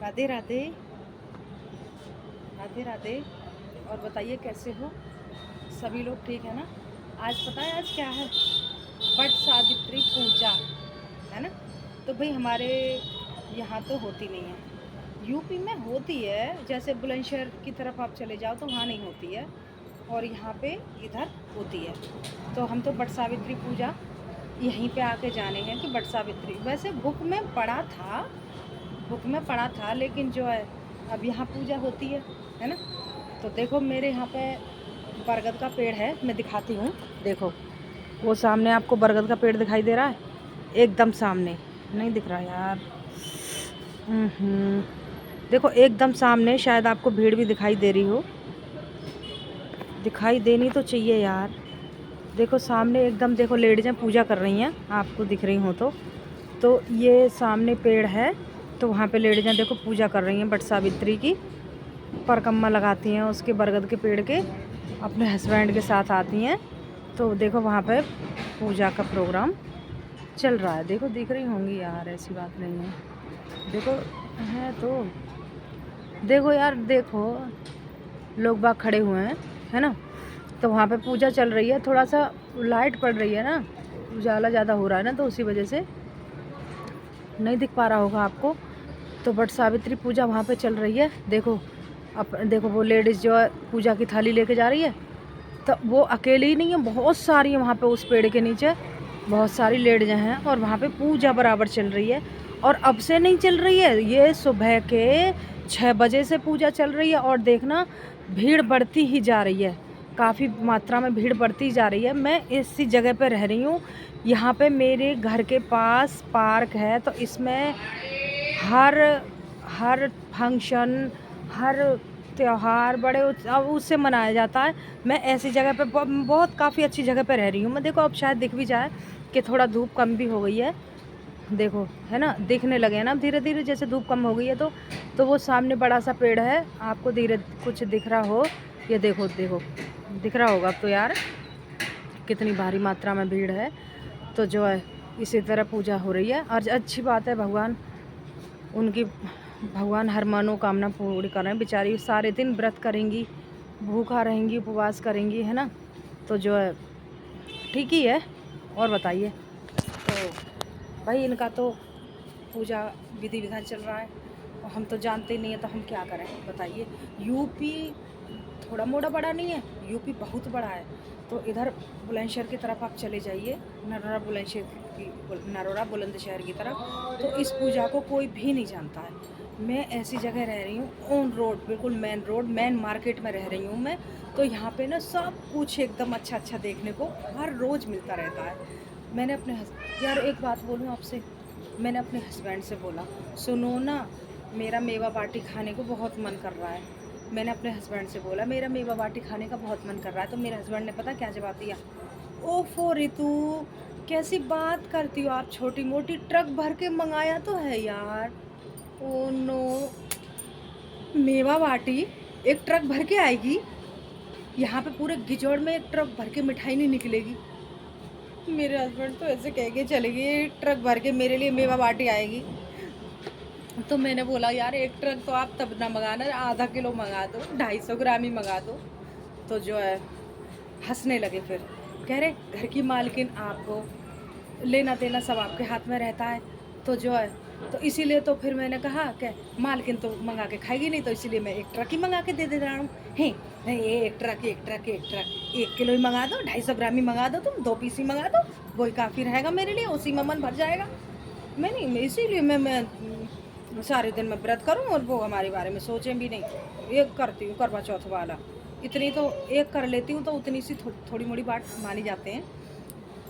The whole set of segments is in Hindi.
राधे राधे। राधे राधे। और बताइए कैसे हो सभी लोग, ठीक है ना। आज पता है आज क्या है? वट सावित्री पूजा है ना। तो भाई हमारे यहाँ तो होती नहीं है, यूपी में होती है। जैसे बुलंदशहर की तरफ आप चले जाओ तो वहाँ नहीं होती है, और यहाँ पे इधर होती है। तो हम तो वट सावित्री पूजा यहीं पे आके जाने हैं कि वट सावित्री, वैसे बुक में पढ़ा था, लेकिन जो है अब यहाँ पूजा होती है ना। तो देखो मेरे यहाँ पे बरगद का पेड़ है, मैं दिखाती हूँ। देखो वो सामने आपको बरगद का पेड़ दिखाई दे रहा है, एकदम सामने। नहीं दिख रहा यार। देखो एकदम सामने, शायद आपको भीड़ भी दिखाई दे रही हो, दिखाई देनी तो चाहिए यार। देखो सामने एकदम, देखो लेडीज़ें पूजा कर रही हैं, आपको दिख रही हो तो ये सामने पेड़ है, तो वहाँ पे लेडीज़ें देखो पूजा कर रही हैं वट सावित्री की। परिक्रमा लगाती हैं उसके बरगद के पेड़ के, अपने हस्बैंड के साथ आती हैं। तो देखो वहाँ पे पूजा का प्रोग्राम चल रहा है। देखो दिख रही होंगी यार, ऐसी बात नहीं है। देखो है तो देखो यार, देखो लोग बाग खड़े हुए हैं, है ना। तो वहाँ पे पूजा चल रही है, थोड़ा सा लाइट पड़ रही है ना, उजाला ज़्यादा हो रहा है ना, तो उसी वजह से नहीं दिख पा रहा होगा आपको। तो वट सावित्री पूजा वहाँ पे चल रही है। देखो अब देखो वो लेडीज़ जो है पूजा की थाली लेके जा रही है, तो वो अकेली ही नहीं है, बहुत सारी है वहाँ पे उस पेड़ के नीचे, बहुत सारी लेडीज़ हैं, और वहाँ पे पूजा बराबर चल रही है। और अब से नहीं चल रही है, ये सुबह के 6 बजे से पूजा चल रही है। और देखना भीड़ बढ़ती ही जा रही है, काफ़ी मात्रा में भीड़ बढ़ती जा रही है। मैं इसी जगह पे रह रही हूँ, यहाँ पे मेरे घर के पास पार्क है, तो इसमें हर हर फंक्शन, हर त्योहार बड़े उससे मनाया जाता है। मैं ऐसी जगह पे बहुत काफ़ी अच्छी जगह पे रह रही हूँ मैं। देखो अब शायद दिख भी जाए कि थोड़ा धूप कम भी हो गई है, देखो है ना, दिखने लगे हैं ना धीरे धीरे, जैसे धूप कम हो गई है। तो वो सामने बड़ा सा पेड़ है, आपको धीरे कुछ दिख रहा हो, ये देखो देखो दिख रहा होगा अब तो यार, कितनी भारी मात्रा में भीड़ है। तो जो है इसी तरह पूजा हो रही है, और अच्छी बात है, भगवान हर मनोकामना पूरी कर रहे हैं। बेचारी सारे दिन व्रत करेंगी, भूखा रहेंगी, उपवास करेंगी, है ना। तो जो है ठीक ही है। और बताइए, तो भाई इनका तो पूजा विधि विधान चल रहा है, और हम तो जानते नहीं है, तो हम क्या करें बताइए। यूपी थोड़ा मोड़ा बड़ा नहीं है, यूपी बहुत बड़ा है। तो इधर बुलंदशहर की तरफ आप चले जाइए, नरोरा बुलंदशहर की तरफ, तो इस पूजा को कोई भी नहीं जानता है। मैं ऐसी जगह रह रही हूँ ऑन रोड, बिल्कुल मेन रोड, मेन मार्केट में रह रही हूँ मैं। तो यहाँ पे ना सब कुछ एकदम अच्छा अच्छा देखने को हर रोज़ मिलता रहता है। मैंने अपने यार एक बात बोलूँ आपसे, मैंने अपने हस्बैंड से बोला, सुनो ना, मेरा मेवा बाटी खाने को बहुत मन कर रहा है। मैंने अपने हस्बैंड से बोला मेरा मेवा बाटी खाने का बहुत मन कर रहा है, तो मेरे हस्बैंड ने पता क्या जवाब दिया? ओफो रितु, कैसी बात करती हो आप, छोटी मोटी ट्रक भर के मंगाया तो है यार। ओ नो, मेवा बाटी एक ट्रक भर के आएगी? यहाँ पे पूरे गिजौड़ में एक ट्रक भर के मिठाई नहीं निकलेगी। मेरे हस्बैंड तो ऐसे कह के चले गए, एक ट्रक भर के मेरे लिए मेवा बाटी आएगी। तो मैंने बोला यार एक ट्रक तो आप तब ना मंगाना, आधा किलो मंगा दो, 250 ग्राम ही मंगा दो। तो जो है हंसने लगे, फिर कह रहे घर की मालकिन, आपको लेना देना सब आपके हाथ में रहता है। तो जो है तो इसीलिए तो फिर मैंने कहा कि मालकिन तो मंगा के खाएगी नहीं, तो इसीलिए मैं एक ट्रक ही मंगा के दे रहा हूँ। हे नहीं, ये एक ट्रक 1 किलो ही मंगा दो, 250 ग्राम ही मंगा दो, तुम 2 पीस ही मंगा दो, वही काफ़ी रहेगा मेरे लिए, उसी में मन भर जाएगा। मैं नहीं, इसीलिए मैं सारे दिन मैं व्रत करूँ, और वो हमारे बारे में सोचें भी नहीं। एक करती हूँ करवा चौथ वाला, इतनी तो एक कर लेती हूँ, तो उतनी सी थोड़ी मोड़ी बात मानी जाते हैं।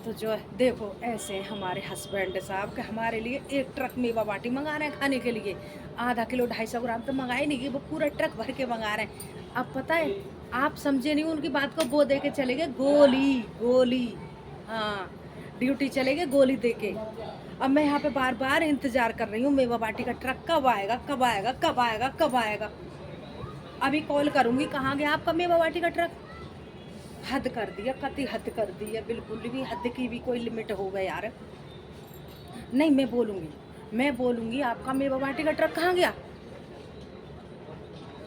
तो जो है देखो ऐसे हमारे हस्बैंड साहब के हमारे लिए एक ट्रक मेवा बाटी मंगा रहे हैं खाने के लिए। आधा किलो 250 ग्राम तो मंगाए नहीं, कि वो पूरा ट्रक भर के मंगा रहे हैं। अब पता है, आप समझे नहीं उनकी बात को, वो दे के चले गए गोली गोली, हाँ ड्यूटी चले गए गोली दे के। अब मैं यहाँ पे बार बार इंतजार कर रही हूँ मेवा बाटी का ट्रक कब आएगा, कब आएगा, कब आएगा, कब आएगा। अभी कॉल करूँगी, कहाँ गया आपका मेवा बाटी का ट्रक। हद कर दिया, कति हद कर दी है, बिल्कुल भी हद की भी कोई लिमिट हो गया यार। नहीं मैं बोलूँगी आपका मेवा बाटी का ट्रक कहाँ गया।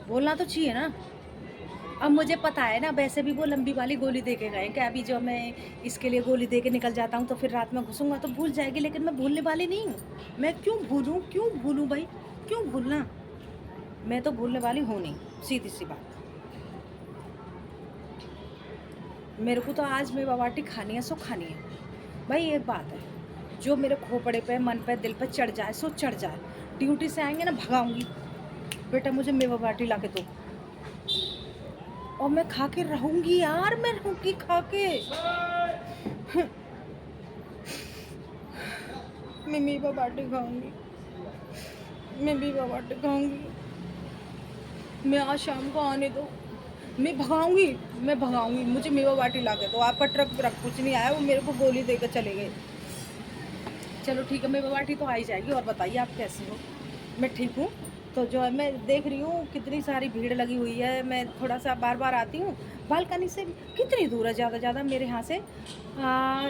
बोलना तो चाहिए ना। अब मुझे पता है ना, वैसे भी वो लंबी वाली गोली दे के गए कि अभी जो मैं इसके लिए गोली दे के निकल जाता हूँ तो फिर रात में घुसूँगा तो भूल जाएगी, लेकिन मैं भूलने वाली नहीं हूँ। मैं क्यों भूलूँ भाई? क्यों भूलना? मैं तो भूलने वाली हूँ नहीं, सीधी-सी बात। मेरे को तो आज मेवा बाटी खानी है सो खानी है। भाई एक बात है, जो मेरे खोपड़े पे, मन पे, दिल पे चढ़ जाए सो चढ़ जाए। ड्यूटी से आएँगे ना भगाऊँगी, बेटा मुझे मेवा बाटी ला के दो। और मैं खा के रहूँगी यार, मैं रहूँगी खा के। मैं मेवा बाटी खाऊँगी, मैं मेवा बाटी खाऊँगी। मैं आज शाम को आने दो। मैं भगाऊँगी, मुझे मेवा बाटी ला के दो। आपका ट्रक-व्रक कुछ नहीं आया, वो मेरे को गोली देकर चले गए। चलो ठीक है, मेवा बाटी तो आ ही जाएगी। और बताइए आप कैसे हो? मैं ठीक हूँ। तो जो है मैं देख रही हूँ कितनी सारी भीड़ लगी हुई है। मैं थोड़ा-सा बार-बार आती हूँ। बालकनी से कितनी दूर है ज़्यादा मेरे यहाँ से?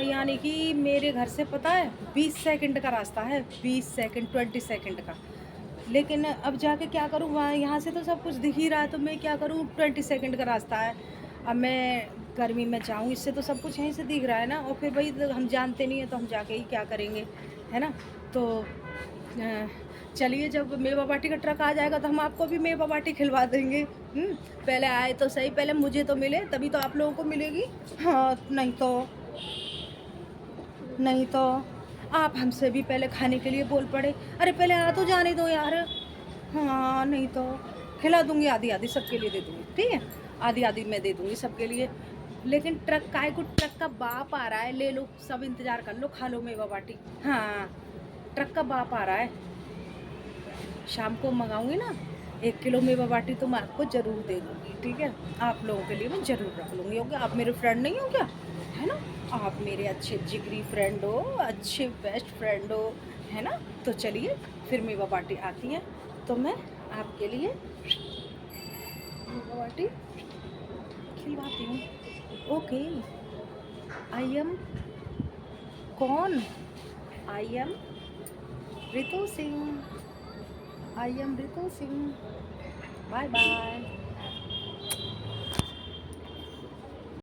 यानी कि मेरे घर से पता है 20 सेकंड का रास्ता है, 20 सेकंड, 20 सेकंड का। लेकिन अब जाके क्या करूँ, वहाँ यहाँ से तो सब कुछ दिख ही रहा है, तो मैं क्या करूँ, 20 सेकंड का रास्ता है। अब मैं गर्मी में जाऊँ, इससे तो सब कुछ यहीं से दिख रहा है ना। और फिर वही हम जानते नहीं हैं तो हम जाके ही क्या करेंगे, है ना? तो चलिए, जब मेवा बाटी का ट्रक आ जाएगा तो हम आपको भी मेवा बाटी खिलवा देंगे। पहले आए तो सही, पहले मुझे तो मिले तभी तो आप लोगों को मिलेगी। हाँ, नहीं तो आप हमसे भी पहले खाने के लिए बोल पड़े। अरे पहले आ तो जाने दो यार। हाँ, नहीं तो खिला दूँगी, आधी-आधी सबके लिए दे दूँगी, ठीक है? आधी-आधी मैं दे दूँगी सबके लिए। लेकिन ट्रक काहे को, ट्रक का बाप आ रहा है, ले लो, सब इंतज़ार कर लो, खा लो मेवा बाटी। हाँ, ट्रक का बाप आ रहा है। शाम को मँगाऊँगी ना, 1 किलो मेवा बाटी तो मैं आपको ज़रूर दे दूँगी, ठीक है? आप लोगों के लिए मैं ज़रूर रख लूँगी, क्योंकि आप मेरे फ्रेंड नहीं हो क्या? है ना? आप मेरे अच्छे जिगरी फ्रेंड हो, अच्छे बेस्ट फ्रेंड हो, है ना? तो चलिए, फिर मेवा बाटी आती है, तो मैं आपके लिए मेवा बाटी खिलवाती हूँ। ओके, आई एम कौन? I am Ritu Singh. I am Ritu Singh. Bye bye.